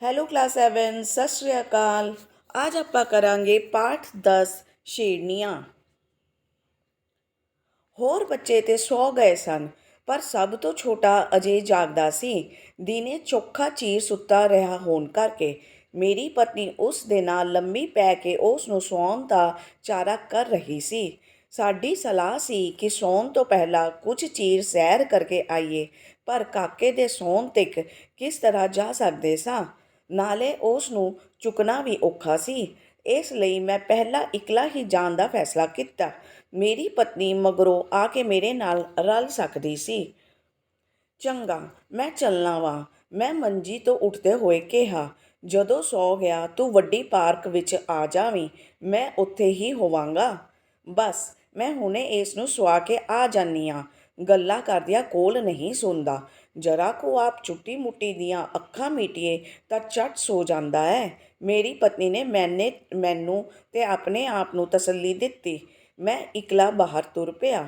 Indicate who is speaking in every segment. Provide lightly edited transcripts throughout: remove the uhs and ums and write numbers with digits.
Speaker 1: Hello class 7 ਸਤਿ ਸ਼੍ਰੀ ਅਕਾਲ। ਅੱਜ ਆਪਾਂ ਕਰਾਂਗੇ ਪਾਠ 10 ਸ਼ੇਰਨੀਆਂ। ਹੋਰ ਬੱਚੇ ਤੇ ਸੌ ਗਏ ਸਨ, ਪਰ ਸਭ ਤੋਂ ਛੋਟਾ ਅਜੇ ਜਾਗਦਾ ਸੀ। ਦਿਨੇ ਚੋਖਾ ਚੀਰ ਸੁੱਤਾ ਰਿਹਾ ਹੋਣ ਕਰਕੇ ਮੇਰੀ ਪਤਨੀ ਉਸ ਦੇ ਨਾਲ ਲੰਮੀ ਪੈ ਕੇ ਉਸ ਨੂੰ ਸੌਣ ਦਾ ਚਾਰਾ ਕਰ ਰਹੀ ਸੀ। ਸਾਡੀ ਸਲਾਹ ਸੀ ਕਿ ਸੌਣ ਤੋਂ ਪਹਿਲਾਂ ਕੁਝ ਚਿਰ ਸੈਰ ਕਰਕੇ ਆਈਏ, ਪਰ ਕਾਕੇ ਦੇ ਸੌਣ ਤੱਕ ਕਿਸ ਤਰ੍ਹਾਂ ਜਾ ਸਕਦੇ ਸਾਂ। ਨਾਲੇ ਉਸ ਨੂੰ ਚੁੱਕਣਾ ਵੀ ਔਖਾ ਸੀ। ਇਸ ਲਈ ਮੈਂ ਪਹਿਲਾਂ ਇਕੱਲਾ ਹੀ ਜਾਣ ਦਾ ਫੈਸਲਾ ਕੀਤਾ। ਮੇਰੀ ਪਤਨੀ ਮਗਰੋਂ ਆ ਕੇ ਮੇਰੇ ਨਾਲ ਰਲ ਸਕਦੀ ਸੀ। ਚੰਗਾ, ਮੈਂ ਚੱਲਣਾ ਵਾਂ, ਮੈਂ ਮੰਜੀ ਤੋਂ ਉੱਠਦੇ ਹੋਏ ਕਿਹਾ। ਜਦੋਂ ਸੌ ਗਿਆ ਤੂੰ ਵੱਡੀ ਪਾਰਕ ਵਿੱਚ ਆ ਜਾਵੀਂ, ਮੈਂ ਉੱਥੇ ਹੀ ਹੋਵਾਂਗਾ। ਬਸ ਮੈਂ ਹੁਣੇ ਇਸ ਨੂੰ ਸੁਆ ਕੇ ਆ ਜਾਂਦੀ ਹਾਂ। ਗੱਲਾਂ ਕਰਦਿਆਂ ਕੋਲ ਨਹੀਂ ਸੁਣਦਾ। ਜਰਾ ਕੁ ਆਪ ਛੁੱਟੀ ਮੁੱਟੀ ਦੀਆਂ ਅੱਖਾਂ ਮੀਟੀਏ ਤਾਂ ਝੱਟ ਸੋ ਜਾਂਦਾ ਹੈ। ਮੇਰੀ ਪਤਨੀ ਨੇ ਮੈਨੂੰ ਤੇ ਆਪਣੇ ਆਪ ਨੂੰ ਤਸੱਲੀ ਦਿੱਤੀ। ਮੈਂ ਇਕੱਲਾ ਬਾਹਰ ਤੁਰ ਪਿਆ।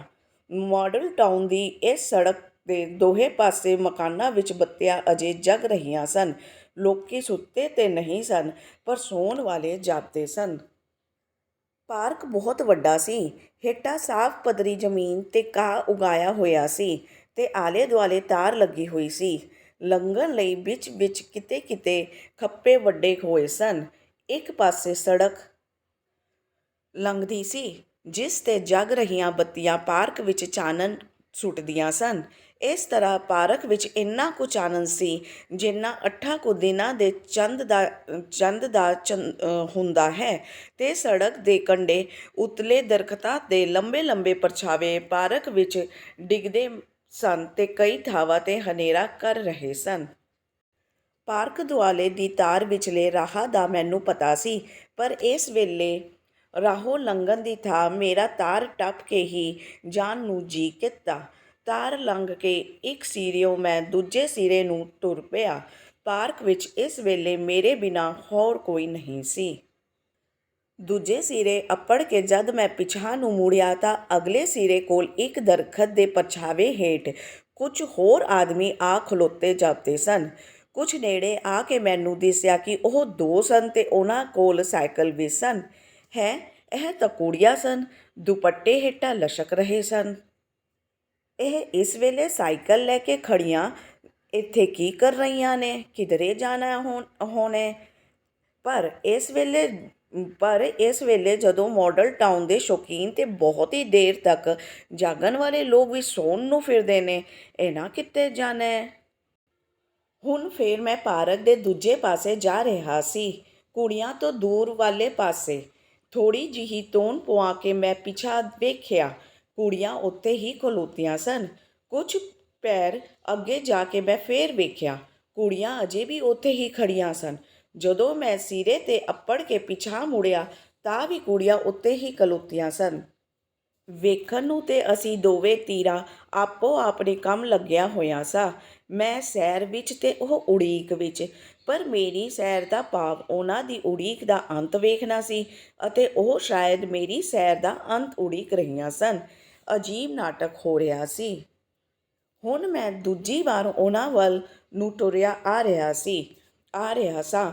Speaker 1: ਮਾਡਲ ਟਾਊਨ ਦੀ ਇਸ ਸੜਕ ਦੇ ਦੋਹੇ ਪਾਸੇ ਮਕਾਨਾਂ ਵਿੱਚ ਬੱਤੀਆਂ ਅਜੇ ਜਗ ਰਹੀਆਂ ਸਨ। ਲੋਕੀ ਸੁੱਤੇ ਤੇ ਨਹੀਂ ਸਨ, ਪਰ ਸੌਣ ਵਾਲੇ ਜਾਗਦੇ ਸਨ। ਪਾਰਕ ਬਹੁਤ ਵੱਡਾ ਸੀ। ਹੇਠਾਂ ਸਾਫ਼ ਪੱਧਰੀ ਜ਼ਮੀਨ ਤੇ ਘਾਹ ਉਗਾਇਆ ਹੋਇਆ ਸੀ ਤੇ ਆਲੇ ਦੁਆਲੇ ਤਾਰ ਲੱਗੀ ਹੋਈ ਸੀ। ਲੰਘਣ ਲਈ ਵਿੱਚ ਕਿਤੇ ਕਿਤੇ ਖੱਪੇ ਵੱਡੇ ਹੋਏ ਸਨ। ਇੱਕ ਪਾਸੇ ਸੜਕ ਲੰਘਦੀ ਸੀ, ਜਿਸ ਤੇ ਜਗ ਰਹੀਆਂ ਬੱਤੀਆਂ ਪਾਰਕ ਵਿੱਚ ਚਾਨਣ ਸੁੱਟਦੀਆਂ ਸਨ। ਇਸ ਤਰ੍ਹਾਂ ਪਾਰਕ ਵਿੱਚ ਇੰਨਾ ਕੁ ਚਾਨਣ ਸੀ ਜਿੰਨਾ 8 ਕੁ ਦਿਨਾਂ ਦੇ ਚੰਦ ਦਾ ਹੁੰਦਾ ਹੈ, ਤੇ ਸੜਕ ਦੇ ਕੰਢੇ ਉਤਲੇ ਦਰਖਤਾਂ ਦੇ ਲੰਬੇ ਲੰਬੇ ਪਰਛਾਵੇਂ ਪਾਰਕ ਵਿੱਚ ਡਿੱਗਦੇ ਸਨ ਤੇ ਕਈ ਥਾਵਾਂ ਤੇ ਹਨੇਰਾ ਕਰ ਰਹੇ ਸਨ। ਪਾਰਕ ਦੁਆਲੇ ਦੀ ਤਾਰ ਵਿਚਲੇ ਰਾਹ ਦਾ ਮੈਨੂੰ ਪਤਾ ਸੀ, ਪਰ ਇਸ ਵੇਲੇ ਰਾਹੋਂ ਲੰਘਣ ਦੀ ਥਾਂ ਮੇਰਾ ਤਾਰ ਟੱਪ ਕੇ ਹੀ ਜਾਣ ਨੂੰ ਜੀ ਕੀਤਾ। ਤਾਰ ਲੰਘ ਕੇ ਇੱਕ ਸਿਰਿਓਂ ਮੈਂ ਦੂਜੇ ਸਿਰੇ ਨੂੰ ਤੁਰ ਪਿਆ। ਪਾਰਕ ਵਿੱਚ ਇਸ ਵੇਲੇ ਮੇਰੇ ਬਿਨਾਂ ਹੋਰ ਕੋਈ ਨਹੀਂ ਸੀ। ਦੂਜੇ ਸਿਰੇ ਅੱਪੜ ਕੇ ਜਦ ਮੈਂ ਪਿਛਾਂਹ ਨੂੰ ਮੁੜਿਆ ਤਾਂ ਅਗਲੇ ਸਿਰੇ ਕੋਲ ਇੱਕ ਦਰਖਤ ਦੇ ਪਰਛਾਵੇਂ ਹੇਠ ਕੁਝ ਹੋਰ ਆਦਮੀ ਆ ਖਲੋਤੇ ਜਾਪਦੇ ਸਨ। ਕੁਝ ਨੇੜੇ ਆ ਕੇ ਮੈਨੂੰ ਦਿਸਿਆ ਕਿ ਉਹ ਦੋ ਸਨ ਤੇ ਉਹਨਾਂ ਕੋਲ ਸਾਈਕਲ ਵੀ ਸਨ। ਇਹ ਤਾਂ ਕੁੜੀਆਂ ਸਨ। ਦੁਪੱਟੇ ਹੇਠਾਂ ਲਸ਼ਕ ਰਹੇ ਸਨ। ਇਹ ਇਸ ਵੇਲੇ ਸਾਈਕਲ ਲੈ ਕੇ ਖੜੀਆਂ ਇੱਥੇ ਕੀ ਕਰ ਰਹੀਆਂ ਨੇ? ਕਿਧਰੇ ਜਾਣਾ ਹੋਣੇ। ਪਰ ਇਸ ਵੇਲੇ ਜਦੋਂ ਮਾਡਲ ਟਾਊਨ ਦੇ ਸ਼ੌਕੀਨ ਤੇ ਬਹੁਤ ਹੀ ਦੇਰ ਤੱਕ ਜਾਗਣ ਵਾਲੇ ਲੋਕ ਵੀ ਸੌਣ ਨੂੰ ਫਿਰਦੇ ਨੇ, ਇਹਨਾਂ ਕਿੱਥੇ ਜਾਣਾ ਹੈ? ਹੁਣ ਫੇਰ ਮੈਂ ਪਾਰਕ ਦੇ ਦੂਜੇ ਪਾਸੇ ਜਾ ਰਿਹਾ ਸੀ, ਕੁੜੀਆਂ ਤੋਂ ਦੂਰ ਵਾਲੇ ਪਾਸੇ। ਥੋੜ੍ਹੀ ਜਿਹੀ ਧੌਣ ਪੁਆ ਕੇ ਮੈਂ ਪਿਛਾਂਹ ਵੇਖਿਆ। ਕੁੜੀਆਂ ਉੱਥੇ ਹੀ ਖਲੋਤੀਆਂ ਸਨ। ਕੁਝ ਪੈਰ ਅੱਗੇ ਜਾ ਕੇ ਮੈਂ ਫੇਰ ਵੇਖਿਆ। ਕੁੜੀਆਂ ਅਜੇ ਵੀ ਉੱਥੇ ਹੀ ਖੜੀਆਂ ਸਨ। ਜਦੋਂ ਮੈਂ ਸਿਰੇ ਤੇ ਅੱਪੜ ਕੇ ਪਿਛਾਂਹ ਮੁੜਿਆ ਤਾਂ ਵੀ ਕੁੜੀਆਂ ਉੱਥੇ ਹੀ ਖਲੋਤੀਆਂ ਸਨ। ਵੇਖਣ ਨੂੰ ਤੇ ਅਸੀਂ ਦੋਵੇਂ ਧਿਰਾਂ ਆਪੋ ਆਪਣੇ ਕੰਮ ਲੱਗਿਆ ਹੋਇਆ ਸਾਂ। ਮੈਂ ਸੈਰ ਵਿੱਚ ਤੇ ਉਹ ਉਡੀਕ ਵਿੱਚ। ਪਰ ਮੇਰੀ ਸੈਰ ਦਾ ਭਾਵ ਉਹਨਾਂ ਦੀ ਉਡੀਕ ਦਾ ਅੰਤ ਵੇਖਣਾ ਸੀ, ਅਤੇ ਉਹ ਸ਼ਾਇਦ ਮੇਰੀ ਸੈਰ ਦਾ ਅੰਤ ਉਡੀਕ ਰਹੀਆਂ ਸਨ। ਅਜੀਬ ਨਾਟਕ ਹੋ ਰਿਹਾ ਸੀ। ਹੁਣ ਮੈਂ ਦੂਜੀ ਵਾਰ ਉਹਨਾਂ ਵੱਲ ਨੂੰ ਤੁਰਿਆ ਆ ਰਿਹਾ ਸਾਂ।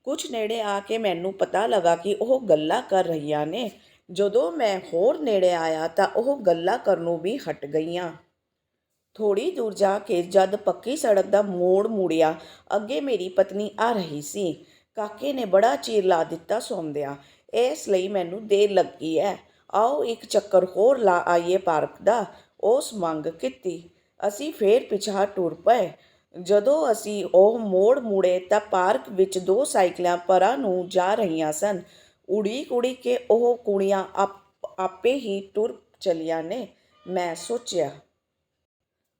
Speaker 1: ਕੁਝ ਨੇੜੇ ਆ ਕੇ ਮੈਨੂੰ ਪਤਾ ਲੱਗਾ ਕਿ ਉਹ ਗੱਲਾਂ ਕਰ ਰਹੀਆਂ ਨੇ। ਜਦੋਂ ਮੈਂ ਹੋਰ ਨੇੜੇ ਆਇਆ ਤਾਂ ਉਹ ਗੱਲਾਂ ਕਰਨੋਂ ਵੀ ਹਟ ਗਈਆਂ। ਥੋੜ੍ਹੀ ਦੂਰ ਜਾ ਕੇ ਜਦ ਪੱਕੀ ਸੜਕ ਦਾ ਮੋੜ ਮੁੜਿਆ, ਅੱਗੇ ਮੇਰੀ ਪਤਨੀ ਆ ਰਹੀ ਸੀ। ਕਾਕੇ ਨੇ ਬੜਾ ਚਿਰ ਲਾ ਦਿੱਤਾ ਸੌਂਦਿਆਂ, ਇਸ ਲਈ ਮੈਨੂੰ ਦੇਰ ਲੱਗੀ ਹੈ। ਆਓ ਇੱਕ ਚੱਕਰ ਹੋਰ ਲਾ ਆਈਏ ਪਾਰਕ ਦਾ, ਉਸ ਮੰਗ ਕੀਤੀ। ਅਸੀਂ ਫੇਰ ਪਿਛਾਂਹ ਟੁਰ ਪਏ। ਜਦੋਂ ਅਸੀਂ ਉਹ ਮੋੜ ਮੁੜੇ ਤਾਂ ਪਾਰਕ ਵਿੱਚ ਦੋ ਸਾਈਕਲਾਂ ਪਰਾਂ ਨੂੰ ਜਾ ਰਹੀਆਂ ਸਨ। ਉਡੀਕ ਕੇ ਉਹ ਕੁੜੀਆਂ ਆਪੇ ਹੀ ਟੁਰ ਚਲੀਆਂ ਨੇ। ਮੈਂ ਸੋਚਿਆ।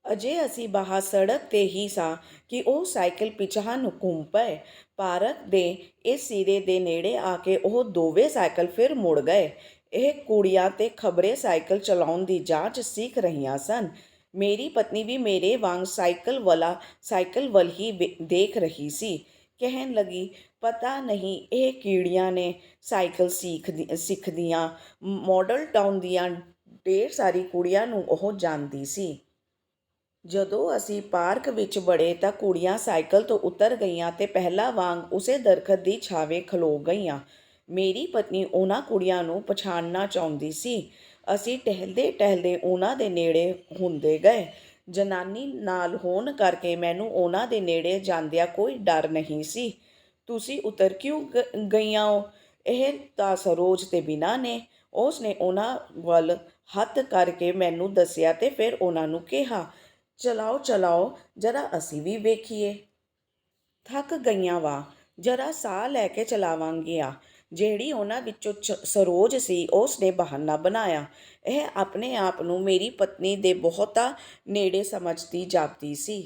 Speaker 1: ਅਜੇ ਅਸੀਂ ਬਾਹਰ ਸੜਕ ਤੇ ਹੀ ਸਾਂ ਕਿ ਉਹ ਸਾਈਕਲ ਪਿਛਾਂਹ ਨੂੰ ਘੁੰਮ ਪਏ। ਪਾਰਕ ਦੇ ਇਸ ਸਿਰੇ ਦੇ ਨੇੜੇ ਆ ਕੇ ਉਹ ਦੋਵੇਂ ਸਾਈਕਲ ਫਿਰ ਮੁੜ ਗਏ। ਇਹ ਕੁੜੀਆਂ ਤੇ ਖਬਰੇ ਸਾਈਕਲ ਚਲਾਉਣ ਦੀ ਜਾਂਚ ਸਿੱਖ ਰਹੀਆਂ ਸਨ। ਮੇਰੀ ਪਤਨੀ ਵੀ ਮੇਰੇ ਵਾਂਗ ਸਾਈਕਲ ਵੱਲ ਹੀ ਦੇਖ ਰਹੀ ਸੀ। ਕਹਿਣ ਲੱਗੀ, ਪਤਾ ਨਹੀਂ ਇਹ ਕਿਹੜੀਆਂ ਨੇ ਸਾਈਕਲ ਸਿੱਖਦੀਆਂ। ਮਾਡਲ ਟਾਊਨ ਦੀਆਂ ਢੇਰ ਸਾਰੀ ਕੁੜੀਆਂ ਨੂੰ ਉਹ ਜਾਣਦੀ ਸੀ। ਜਦੋਂ ਅਸੀਂ ਪਾਰਕ ਵਿੱਚ ਵੜੇ ਤਾਂ ਕੁੜੀਆਂ ਸਾਈਕਲ ਤੋਂ ਉਤਰ ਗਈਆਂ ਤੇ ਪਹਿਲਾਂ ਵਾਂਗ ਉਸੇ ਦਰਖਤ ਦੀ ਛਾਵੇਂ ਖਲੋ ਗਈਆਂ। ਮੇਰੀ ਪਤਨੀ ਉਹਨਾਂ ਕੁੜੀਆਂ ਨੂੰ ਪਛਾਣਨਾ ਚਾਹੁੰਦੀ ਸੀ। ਅਸੀਂ ਟਹਿਲਦੇ-ਟਹਿਲਦੇ ਉਹਨਾਂ ਦੇ ਨੇੜੇ ਹੁੰਦੇ ਗਏ। ਜਨਾਨੀ ਨਾਲ ਹੋਣ ਕਰਕੇ ਮੈਨੂੰ ਉਹਨਾਂ ਦੇ ਨੇੜੇ ਜਾਂਦਿਆਂ ਕੋਈ ਡਰ ਨਹੀਂ ਸੀ। "ਤੁਸੀਂ ਉਤਰ ਕਿਉਂ ਗਈਆਂ ਹੋ? ਇਹ ਤਾਂ ਸਰੋਜ ਤੇ ਬਿਨਾਂ ਨੇ।" ਉਸ ਨੇ ਉਹਨਾਂ ਵੱਲ ਹੱਥ ਕਰਕੇ ਮੈਨੂੰ ਦੱਸਿਆ ਤੇ ਫਿਰ ਉਹਨਾਂ ਨੂੰ ਕਿਹਾ, "ਚਲਾਓ ਚਲਾਓ, ਜਰਾ ਅਸੀਂ ਵੀ ਵੇਖੀਏ। ਥੱਕ ਗਈਆਂ ਵਾਂ, ਜਰਾ ਸਾਹ ਲੈ ਕੇ ਚਲਾਵਾਂਗੀਆਂ।" ਜਿਹੜੀ ਉਹਨਾਂ ਵਿੱਚੋਂ ਸਰੋਜ ਸੀ, ਉਸ ਨੇ ਬਹਾਨਾ ਬਣਾਇਆ। ਇਹ ਆਪਣੇ ਆਪ ਨੂੰ ਮੇਰੀ ਪਤਨੀ ਦੇ ਬਹੁਤਾ ਨੇੜੇ ਸਮਝਦੀ ਜਾਪਦੀ ਸੀ।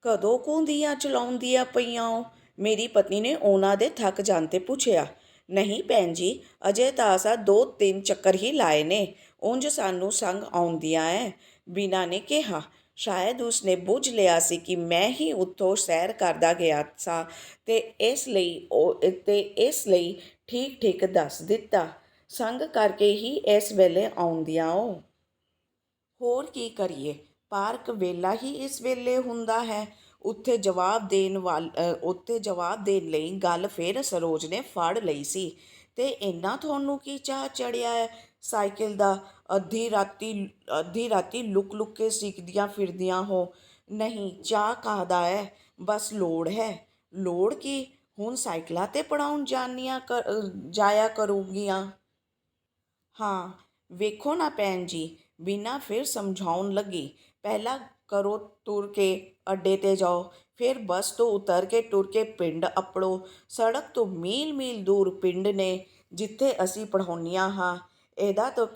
Speaker 1: "ਕਦੋਂ ਕੁ ਦੀਆਂ ਚਲਾਉਂਦੀਆਂ ਪਈਆਂ ਹੋ?" ਮੇਰੀ ਪਤਨੀ ਨੇ ਉਹਨਾਂ ਦੇ ਥੱਕ ਜਾਣ 'ਤੇ ਪੁੱਛਿਆ। "ਨਹੀਂ ਭੈਣ ਜੀ, ਅਜੇ ਤਾਂ ਅਸਾਂ 2-3 ਚੱਕਰ ਹੀ ਲਾਏ ਨੇ। ਉਂਝ ਸਾਨੂੰ ਸੰਗ ਆਉਂਦੀਆਂ ਐ," ਬੀਨਾ ਨੇ ਕਿਹਾ। ਸ਼ਾਇਦ ਉਸ ਨੇ ਬੁੱਝ ਲਿਆ ਸੀ ਕਿ ਮੈਂ ਹੀ ਉੱਥੋਂ ਸੈਰ ਕਰਦਾ ਗਿਆ ਸਾਂ ਤੇ ਇਸ ਲਈ ਠੀਕ-ਠੀਕ ਦੱਸ ਦਿੱਤਾ, "ਸੰਗ ਕਰਕੇ ਹੀ ਇਸ ਵੇਲੇ ਆਉਂਦੀਆਂ ਓ।" ਹੋਰ ਕੀ ਕਰੀਏ, ਪਾਰਕ ਵਿਹਲਾ ਹੀ ਇਸ ਵੇਲੇ ਹੁੰਦਾ ਹੈ। ਉੱਥੇ ਜਵਾਬ ਦੇਣ ਲਈ ਗੱਲ ਫਿਰ ਸਰੋਜ ਨੇ ਫੜ ਲਈ ਸੀ। "ਤੇ ਇੰਨਾ ਤੁਹਾਨੂੰ ਕੀ ਚਾਅ ਚੜ੍ਹਿਆ ਹੈ ਸਾਈਕਲ ਦਾ? ਅੱਧੀ ਰਾਤੀ ਲੁਕ-ਲੁਕ ਕੇ ਸਿੱਖਦੀਆਂ ਫਿਰਦੀਆਂ ਹੋ।" "ਨਹੀਂ, ਚਾਅ ਕਾਹਦਾ ਹੈ, ਬਸ ਲੋੜ ਹੈ।" "ਲੋੜ ਕੀ? ਹੁਣ ਸਾਈਕਲਾਂ 'ਤੇ ਪੜ੍ਹਾਉਣ ਜਾਇਆ ਕਰੂੰਗੀਆਂ।" "ਹਾਂ, ਵੇਖੋ ਨਾ ਭੈਣ ਜੀ," ਬੀਨਾ ਫਿਰ ਸਮਝਾਉਣ ਲੱਗੀ, "ਪਹਿਲਾਂ ਘਰੋਂ ਤੁਰ ਕੇ ਅੱਡੇ 'ਤੇ ਜਾਓ, ਫਿਰ ਬੱਸ ਤੋਂ ਉਤਰ ਕੇ ਟੁਰ ਕੇ ਪਿੰਡ ਅੱਪੜੋ। ਸੜਕ ਤੋਂ ਮੀਲ-ਮੀਲ ਦੂਰ ਪਿੰਡ ਨੇ, ਜਿੱਥੇ ਅਸੀਂ ਪੜ੍ਹਾਉਂਦੀਆਂ ਹਾਂ। ਇਹਦਾ ਤਾਂ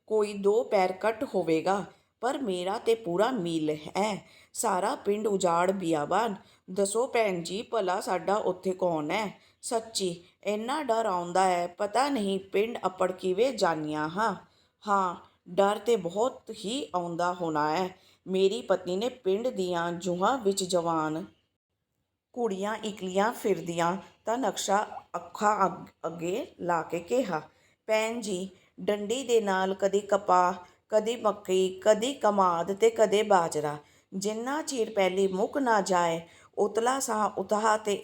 Speaker 1: ਕੋਈ 2 ਪੈਰ ਘੱਟ ਹੋਵੇਗਾ, ਪਰ ਮੇਰਾ ਤੇ ਪੂਰਾ ਮੀਲ ਹੈ। ਸਾਰਾ ਪਿੰਡ ਉਜਾੜ ਬਿਆਬਾਨ। ਦੱਸੋ ਭੈਣ ਜੀ, ਭਲਾ ਸਾਡਾ ਉੱਥੇ ਕੌਣ ਹੈ? ਸੱਚੀ ਇੰਨਾ ਡਰ ਆਉਂਦਾ ਹੈ, ਪਤਾ ਨਹੀਂ ਪਿੰਡ ਅੱਪੜ ਕਿਵੇਂ ਜਾਂਦੀਆਂ ਹਾਂ।" "ਹਾਂ, ਡਰ ਤੇ ਬਹੁਤ ਹੀ ਆਉਂਦਾ ਹੋਣਾ ਹੈ।" ਮੇਰੀ ਪਤਨੀ ਨੇ ਪਿੰਡ ਦੀਆਂ ਜੂਹਾਂ ਵਿੱਚ ਜਵਾਨ ਕੁੜੀਆਂ ਇਕੱਲੀਆਂ ਫਿਰਦੀਆਂ ਤਾਂ ਨਕਸ਼ਾ ਅੱਖਾਂ ਅੱਗੇ ਲਾ ਕੇ ਕਿਹਾ, "ਭੈਣ ਜੀ, ਡੰਡੀ ਦੇ ਨਾਲ ਕਦੀ ਕਪਾਹ, ਕਦੀ ਮੱਕੀ, ਕਦੀ ਕਮਾਦ ਤੇ ਕਦੇ ਬਾਜਰਾ। ਜਿੰਨਾ ਚਿਰ ਪਹਿਲੀ ਮੁੱਕ ਨਾ ਜਾਏ, ਉਤਲਾ ਸਾਹ ਉਤਾਂਹ ਤੇ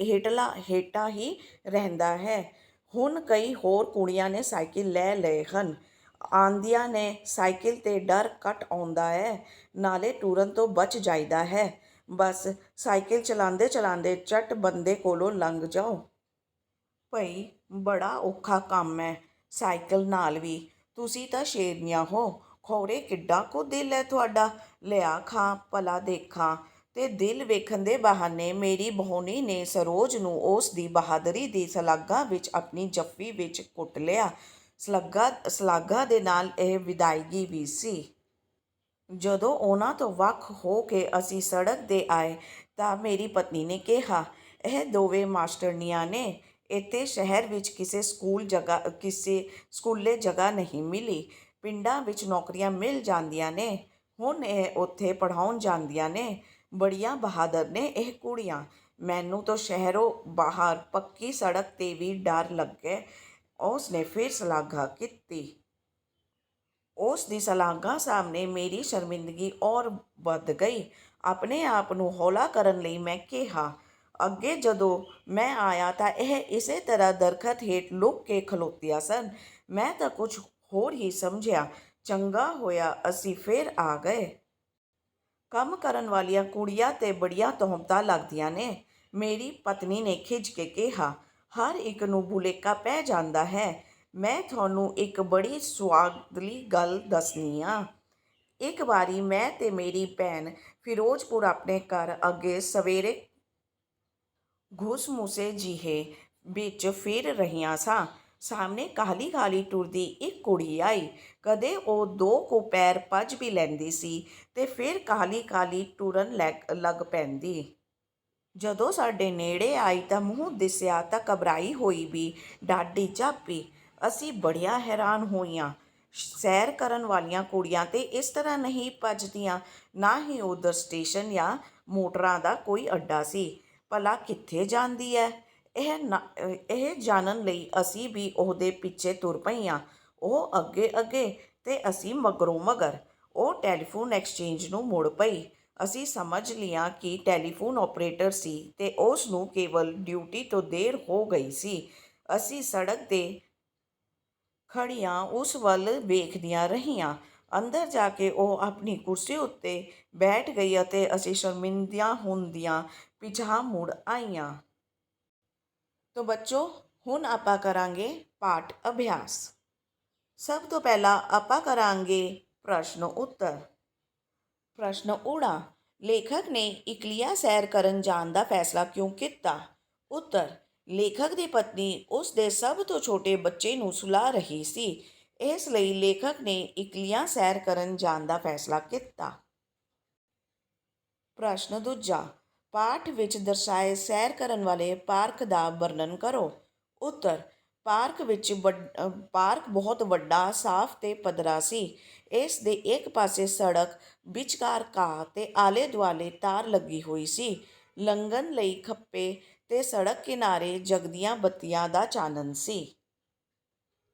Speaker 1: ਹੇਠਾਂ ਹੀ ਰਹਿੰਦਾ ਹੈ।" ਹੁਣ ਕਈ ਹੋਰ ਕੁੜੀਆਂ ਨੇ ਸਾਈਕਲ ਲੈ ਲਏ ਹਨ। ਆਂਦੀਆਂ ਨੇ, ਸਾਈਕਲ 'ਤੇ ਡਰ ਘੱਟ ਆਉਂਦਾ ਹੈ, ਨਾਲੇ ਟੁਰਨ ਤੋਂ ਬਚ ਜਾਈਦਾ ਹੈ। ਬਸ ਸਾਈਕਲ ਚਲਾਉਂਦੇ-ਚਲਾਉਂਦੇ ਝੱਟ ਬੰਦੇ ਕੋਲੋਂ ਲੰਘ ਜਾਓ। ਭਈ ਬੜਾ ਔਖਾ ਕੰਮ ਹੈ ਸਾਈਕਲ ਨਾਲ ਵੀ। ਤੁਸੀਂ ਤਾਂ ਸ਼ੇਰਨੀਆਂ ਹੋ, ਖੌਰੇ ਕਿੱਡਾ ਕੁ ਦਿਲ ਹੈ ਤੁਹਾਡਾ। ਲਿਆ ਖਾਂ, ਭਲਾ ਦੇਖਾਂ। ਤੇ ਦਿਲ ਵੇਖਣ ਦੇ ਬਹਾਨੇ ਮੇਰੀ ਬਹੂਣੀ ਨੇ ਸਰੋਜ ਨੂੰ ਉਸ ਦੀ ਬਹਾਦਰੀ ਦੀ ਸ਼ਲਾਘਾ ਵਿੱਚ ਆਪਣੀ ਜੱਫੀ ਵਿੱਚ ਘੁੱਟ ਲਿਆ। ਸ਼ਲਾਘਾ ਦੇ ਨਾਲ ਇਹ ਵਿਦਾਇਗੀ ਵੀ ਸੀ। ਜਦੋਂ ਉਹਨਾਂ ਤੋਂ ਵੱਖ ਹੋ ਕੇ ਅਸੀਂ ਸੜਕ 'ਤੇ ਆਏ ਤਾਂ ਮੇਰੀ ਪਤਨੀ ਨੇ ਕਿਹਾ, "ਇਹ ਦੋਵੇਂ ਮਾਸਟਰਨੀਆਂ ਨੇ। ਇੱਥੇ ਸ਼ਹਿਰ ਵਿੱਚ ਕਿਸੇ ਸਕੂਲੇ ਜਗ੍ਹਾ ਨਹੀਂ ਮਿਲੀ। ਪਿੰਡਾਂ ਵਿੱਚ ਨੌਕਰੀਆਂ ਮਿਲ ਜਾਂਦੀਆਂ ਨੇ। ਹੁਣ ਇਹ ਉੱਥੇ ਪੜ੍ਹਾਉਣ ਜਾਂਦੀਆਂ ਨੇ। ਬੜੀਆਂ ਬਹਾਦਰ ਨੇ ਇਹ ਕੁੜੀਆਂ। ਮੈਨੂੰ ਤਾਂ ਸ਼ਹਿਰੋਂ ਬਾਹਰ ਪੱਕੀ ਸੜਕ 'ਤੇ ਵੀ ਡਰ ਲੱਗੇ।" ਉਸ ਨੇ ਫਿਰ ਸ਼ਲਾਘਾ ਕੀਤੀ। ਉਸ ਦੀ ਸ਼ਲਾਘਾ ਸਾਹਮਣੇ ਮੇਰੀ ਸ਼ਰਮਿੰਦਗੀ ਔਰ ਵੱਧ ਗਈ। ਆਪਣੇ ਆਪ ਨੂੰ ਹੌਲਾ ਕਰਨ ਲਈ ਮੈਂ ਕਿਹਾ, "ਅੱਗੇ ਜਦੋਂ ਮੈਂ ਆਇਆ ਤਾਂ ਇਹ ਇਸੇ ਤਰ੍ਹਾਂ ਦਰਖਤ ਹੇਠ ਲੁਕ ਕੇ ਖਲੋਤੀਆਂ ਸਨ। ਮੈਂ ਤਾਂ ਕੁਝ ਹੋਰ ਹੀ ਸਮਝਿਆ। ਚੰਗਾ ਹੋਇਆ ਅਸੀਂ ਫਿਰ ਆ ਗਏ। ਕੰਮ ਕਰਨ ਵਾਲੀਆਂ ਕੁੜੀਆਂ 'ਤੇ ਬੜੀਆਂ ਤੋਹਮਤਾਂ ਲੱਗਦੀਆਂ ਨੇ।" ਮੇਰੀ ਪਤਨੀ ਨੇ ਖਿਝ ਕੇ ਕਿਹਾ। "ਹਰ ਇੱਕ ਨੂੰ ਭੁਲੇਖਾ ਪੈ ਜਾਂਦਾ ਹੈ। ਮੈਂ ਤੁਹਾਨੂੰ ਇੱਕ ਬੜੀ ਸੁਆਦਲੀ ਗੱਲ ਦੱਸਨੀ ਆਂ। ਇੱਕ ਵਾਰੀ ਮੈਂ ਤੇ ਮੇਰੀ ਭੈਣ ਫਿਰੋਜ਼ਪੁਰ ਆਪਣੇ ਘਰ ਅੱਗੇ ਸਵੇਰੇ ਘੁਸਮੁਸੇ ਜਿਹੇ ਵਿੱਚ ਫਿਰ ਰਹੀਆਂ ਸਾਂ। ਸਾਹਮਣੇ ਕਾਹਲੀ-ਕਾਹਲੀ ਟੁਰਦੀ ਇੱਕ ਕੁੜੀ ਆਈ। ਕਦੇ ਉਹ 2 ਕੁ ਪੈਰ ਭੱਜ ਵੀ ਲੈਂਦੀ ਸੀ ਤੇ ਫਿਰ ਕਾਹਲੀ-ਕਾਹਲੀ ਟੁਰਨ ਲੱਗ ਪੈਂਦੀ। ਜਦੋਂ ਸਾਡੇ ਨੇੜੇ ਆਈ ਤਾਂ ਮੂੰਹ ਦਿਸਿਆ ਤਾਂ ਘਬਰਾਈ ਹੋਈ ਵੀ ਡਾਢੀ ਜਾਪੀ। ਅਸੀਂ ਬੜੀਆਂ ਹੈਰਾਨ ਹੋਈਆਂ। ਸੈਰ ਕਰਨ ਵਾਲੀਆਂ ਕੁੜੀਆਂ ਤੇ ਇਸ ਤਰ੍ਹਾਂ ਨਹੀਂ ਭੱਜਦੀਆਂ। ਨਾ ਹੀ ਉੱਧਰ ਸਟੇਸ਼ਨ ਜਾਂ ਮੋਟਰਾਂ ਦਾ ਕੋਈ ਅੱਡਾ ਸੀ। ਭਲਾ ਕਿੱਥੇ ਜਾਂਦੀ ਹੈ? ਇਹ ਜਾਣਨ ਲਈ ਅਸੀਂ ਵੀ ਉਹਦੇ ਪਿੱਛੇ ਤੁਰ ਪਈਆਂ। ਉਹ ਅੱਗੇ-ਅੱਗੇ ਤੇ ਅਸੀਂ ਮਗਰੋਂ ਮਗਰ। ਉਹ ਟੈਲੀਫੋਨ ਐਕਸਚੇਂਜ ਨੂੰ ਮੁੜ ਪਈ। ਅਸੀਂ ਸਮਝ ਲਿਆ ਕਿ ਟੈਲੀਫੋਨ ਆਪਰੇਟਰ ਸੀ ਤੇ ਉਸ ਨੂੰ ਕੇਵਲ ਡਿਊਟੀ ਤੋਂ ਦੇਰ ਹੋ ਗਈ ਸੀ। ਅਸੀਂ ਸੜਕ 'ਤੇ ਖੜੀਆਂ ਉਸ ਵੱਲ ਵੇਖਦੀਆਂ ਰਹੀਆਂ। ਅੰਦਰ ਜਾ ਕੇ ਉਹ ਆਪਣੀ ਕੁਰਸੀ ਉੱਤੇ ਬੈਠ ਗਈ ਅਤੇ ਅਸੀਂ ਸ਼ਰਮਿੰਦਾ ਹੁੰਦਿਆਂ ਪਿਛਾਂਹ ਮੁੜ ਆਈਆਂ। ਤੋ ਬੱਚੋ, ਹੁਣ ਆਪਾਂ ਕਰਾਂਗੇ ਪਾਠ ਅਭਿਆਸ। ਸਭ ਤੋਂ ਪਹਿਲਾਂ ਆਪਾਂ ਕਰਾਂਗੇ ਪ੍ਰਸ਼ਨ ਉੱਤਰ। ਪ੍ਰਸ਼ਨ ਊੜਾ, ਲੇਖਕ ਨੇ ਇਕੱਲਿਆਂ ਸੈਰ ਕਰਨ ਜਾਣ ਦਾ ਫੈਸਲਾ ਕਿਉਂ ਕੀਤਾ? ਉੱਤਰ, ਲੇਖਕ ਦੀ ਪਤਨੀ ਉਸ ਦੇ ਸਭ ਤੋਂ ਛੋਟੇ ਬੱਚੇ ਨੂੰ ਸੁਲਾ ਰਹੀ ਸੀ, ਇਸ ਲਈ ਲੇਖਕ ਨੇ ਇਕੱਲਿਆਂ ਸੈਰ ਕਰਨ ਜਾਣ ਦਾ ਫੈਸਲਾ ਕੀਤਾ। ਪ੍ਰਸ਼ਨ ਦੂਜਾ, ਪਾਠ ਵਿੱਚ ਦਰਸਾਏ ਸੈਰ ਕਰਨ ਵਾਲੇ ਪਾਰਕ ਦਾ ਵਰਣਨ ਕਰੋ। ਉੱਤਰ, ਪਾਰਕ ਬਹੁਤ ਵੱਡਾ, ਸਾਫ਼ ਤੇ ਪੱਧਰਾ ਸੀ। ਇਸ ਦੇ ਇੱਕ ਪਾਸੇ ਸੜਕ, ਵਿਚਕਾਰ ਘਾਹ ਤੇ ਆਲੇ ਦੁਆਲੇ ਤਾਰ ਲੱਗੀ ਹੋਈ ਸੀ। ਲੰਘਣ ਲਈ ਖੱਬੇ ਤੇ ਸੜਕ ਕਿਨਾਰੇ ਜਗਦੀਆਂ ਬੱਤੀਆਂ ਦਾ ਚਾਨਣ ਸੀ।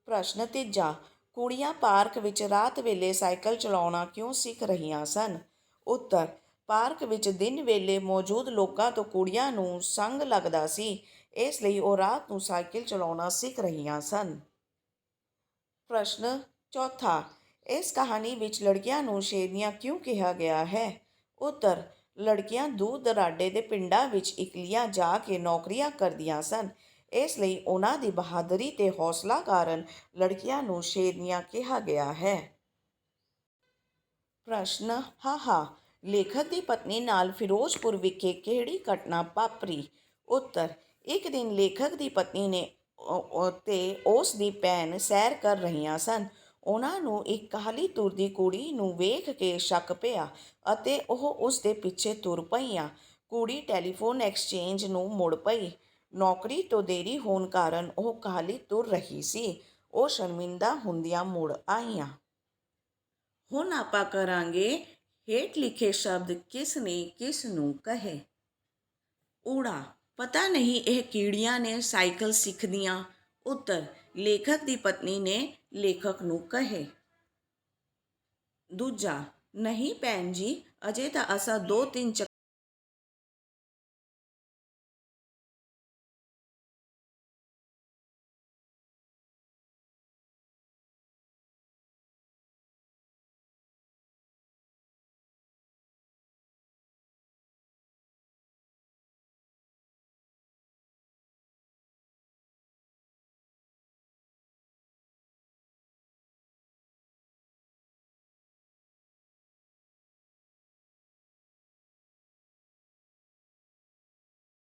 Speaker 1: ਪ੍ਰਸ਼ਨ ਤੀਜਾ, ਕੁੜੀਆਂ ਪਾਰਕ ਵਿੱਚ ਰਾਤ ਵੇਲੇ ਸਾਈਕਲ ਚਲਾਉਣਾ ਕਿਉਂ ਸਿੱਖ ਰਹੀਆਂ ਸਨ? ਉੱਤਰ, ਪਾਰਕ ਵਿੱਚ ਦਿਨ ਵੇਲੇ ਮੌਜੂਦ ਲੋਕਾਂ ਤੋਂ ਕੁੜੀਆਂ ਨੂੰ ਸੰਗ ਲੱਗਦਾ ਸੀ, ਇਸ ਲਈ ਉਹ ਰਾਤ ਨੂੰ ਸਾਈਕਲ ਚਲਾਉਣਾ ਸਿੱਖ ਰਹੀਆਂ ਸਨ। ਪ੍ਰਸ਼ਨ ਚੌਥਾ, ਇਸ ਕਹਾਣੀ ਵਿੱਚ ਲੜਕੀਆਂ ਨੂੰ ਸ਼ੇਰਨੀਆਂ ਕਿਉਂ ਕਿਹਾ ਗਿਆ ਹੈ? ਉੱਤਰ, ਲੜਕੀਆਂ ਦੂਰ ਦਰਾਡੇ ਦੇ ਪਿੰਡਾਂ ਵਿੱਚ ਇਕੱਲੀਆਂ ਜਾ ਕੇ ਨੌਕਰੀਆਂ ਕਰਦੀਆਂ ਸਨ, ਇਸ ਲਈ ਉਹਨਾਂ ਦੀ ਬਹਾਦਰੀ ਤੇ ਹੌਸਲਾ ਕਾਰਨ ਲੜਕੀਆਂ ਨੂੰ ਸ਼ੇਰਨੀਆਂ ਕਿਹਾ ਗਿਆ ਹੈ। ਪ੍ਰਸ਼ਨ ਹਾਹਾ, ਲੇਖਕ ਦੀ ਪਤਨੀ ਨਾਲ ਫਿਰੋਜ਼ਪੁਰ ਵਿਖੇ ਕਿਹੜੀ ਘਟਨਾ ਵਾਪਰੀ? ਉੱਤਰ, ਇੱਕ ਦਿਨ ਲੇਖਕ ਦੀ ਪਤਨੀ ਨੇ ਤੇ ਉਸ ਦੀ ਭੈਣ ਸੈਰ ਕਰ ਰਹੀਆਂ ਸਨ। ਉਹਨਾਂ ਨੂੰ ਇੱਕ ਕਾਹਲੀ ਤੁਰਦੀ ਕੁੜੀ ਨੂੰ ਵੇਖ ਕੇ ਸ਼ੱਕ ਪਿਆ ਅਤੇ ਉਹ ਉਸ ਦੇ ਪਿੱਛੇ ਤੁਰ ਪਈਆਂ। ਕੁੜੀ ਟੈਲੀਫੋਨ ਐਕਸਚੇਂਜ ਨੂੰ ਮੁੜ ਪਈ। ਨੌਕਰੀ ਤੋਂ ਦੇਰੀ ਹੋਣ ਕਾਰਨ ਉਹ ਕਾਹਲੀ ਤੁਰ ਰਹੀ ਸੀ। ਉਹ ਸ਼ਰਮਿੰਦਾ ਹੁੰਦਿਆਂ ਮੁੜ ਆਈਆਂ। ਹੁਣ ਆਪਾਂ ਕਰਾਂਗੇ ਹੇਠ ਲਿਖੇ ਸ਼ਬਦ ਕਿਸ ਨੇ ਕਿਸ ਨੂੰ ਕਹੇ। ਊੜਾ, ਪਤਾ ਨਹੀਂ ਇਹ ਕੀੜੀਆਂ ਨੇ ਸਾਈਕਲ ਸਿੱਖਦੀਆਂ। ਉੱਤਰ, ਲੇਖਕ ਦੀ ਪਤਨੀ ਨੇ ਲੇਖਕ ਨੂੰ ਕਹੇ। ਦੂਜਾ, ਨਹੀਂ ਭੈਣ ਜੀ, ਅਜੇ ਤਾਂ ਅਸਾਂ 2-3